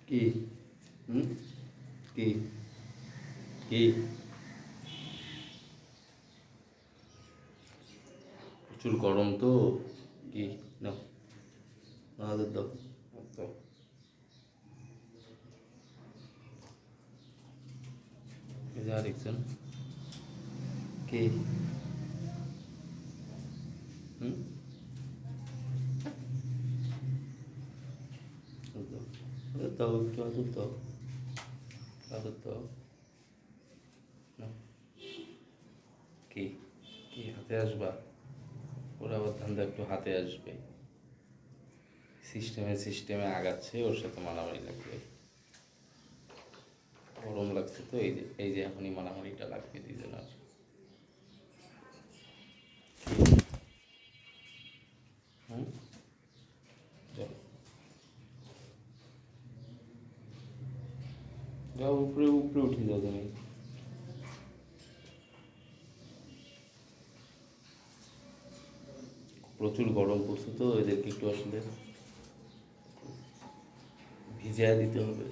কি হুম কি কি প্রচুর গরম তো। কি না আমাদের দাও তো। এই যে আরেকজন কি হুম আদর দাও, একটু আদর দাও, আদর দাও। নাও। কি কি হাতে আসবা? ওরা আবার ধান্দা একটু হাতে আসবে। সিস্টেমে আগাচ্ছে, ওর সাথে মারামারি লাগবে। গরম লাগছে তো, এই যে এখনই মারামারিটা লাগবে দুজনের। হুম চলো যাও, উপরে উপরে উঠে যাও তুমি। প্রচুর গরম পড়ছে তো, এদেরকে একটু আসলে ভিজিয়ে দিতে হবে।